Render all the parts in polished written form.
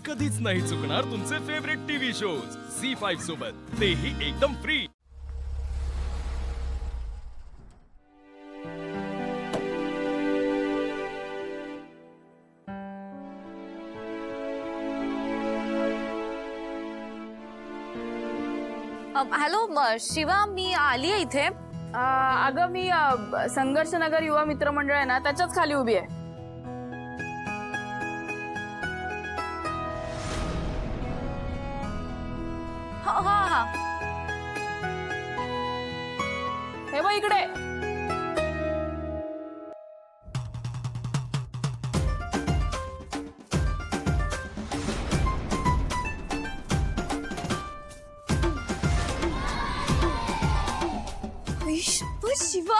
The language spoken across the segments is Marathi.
कधीच नाही चुकणार तुमचे फेवरेट टीव्ही शोज झी5 सोबत, तेही एकदम फ्री। हॅलो शिवा, मी आली आहे इथे। अगं मी संघर्ष नगर युवा मित्र मंडळ आहे ना, त्याच्याच खाली उभी आहे। हा हा हा, हे बघ इकडे। Shiva,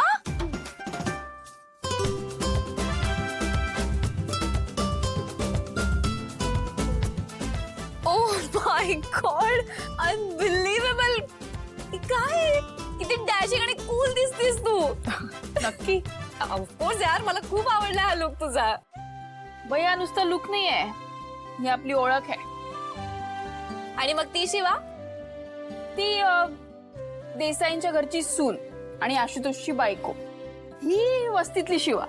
oh my God, unbelievable. काय किती डॅशिंग आणि कूल दिसतेस तू। नक्की? ऑफकोर्स यार, मला खूप आवडला हा लुक तुझा। भैया नुसतं लुक नाही आहे, ही आपली ओळख आहे। आणि मग ती शिवा? ती देसाईंच्या घरची सून आणि आशुतोषची बायको, ही वस्तीतली शिवा।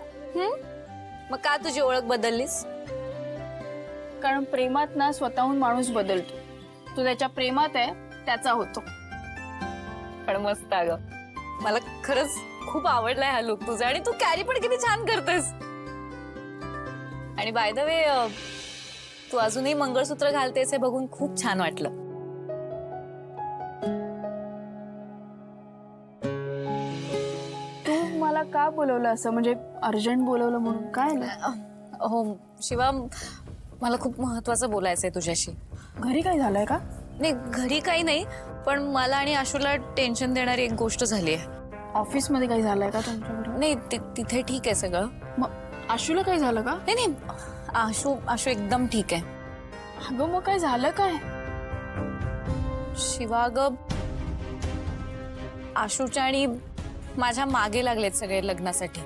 मग का तुझी ओळख बदललीस? कारण प्रेमात ना स्वतःहून माणूस बदलतो, तो त्याच्या प्रेमात आहे त्याचा होतो। पण मस्त अगं, मला खरंच खूप आवडलाय हा लुक तुझा, आणि तू कॅरी पण किती छान करतेस। आणि बाय द वे, तू अजूनही मंगळसूत्र घालतेस हे बघून खूप छान वाटलं। तू मला का बोलवलं असं, म्हणजे अर्जंट बोलवलं म्हणून? काय झालं? हो शिवा, मला खूप महत्वाचं बोलायचंय तुझ्याशी। घरी काय झालंय का? नाही, घरी काही नाही, पण मला आणि आशूला टेन्शन देणारी एक गोष्ट झाली आहे। ऑफिस मध्ये काही झालंय का तुमच्याकडे? नाही, तिथे ठीक आहे सगळं। मग आशूला काही झालं का? नाही नाही, आशू एकदम ठीक आहे। अगं मग काय झालं काय? शिवा अगं, आशूच्या आणि माझ्या मागे लागलेत सगळे लग्नासाठी।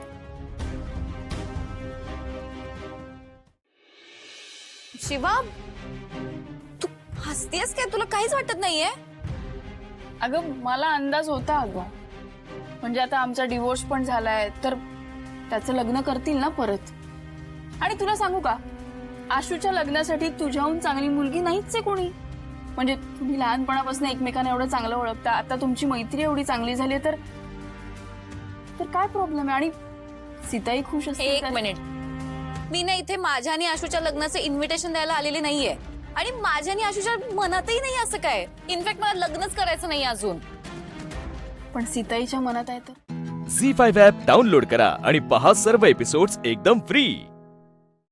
शिवा, तू हसतेस काय? तुला काहीच वाटत नाहीये? अगं मला अंदाज होता अगं, म्हणजे आता आमचा डिवोर्स पण झालाय, तर त्याचं लग्न करतील ना परत। आणि तुला सांगू का, आशूच्या लग्नासाठी तुझ्याहून चांगली मुलगी नाहीच आहे कोणी। म्हणजे तुम्ही लहानपणापासून एकमेकांना एवढं चांगलं ओळखता, आता तुमची मैत्री एवढी चांगली झाली, तर काय प्रॉब्लेम आहे? आणि सीताई खुश असते। एक मिनिट, मी ना इथे माझ्या आणि आशूच्या लग्नाचं इन्व्हिटेशन द्यायला आलेली नाहीये, आणि माझ्या आणि आशूच्या मनातही नाही असं काय। इनफॅक्ट मला लग्नच करायचं नाही अजून। पण सीताईच्या मनात आहे तर। झी5 ॲप डाउनलोड करा आणि पहा सर्व एपिसोड्स एकदम फ्री।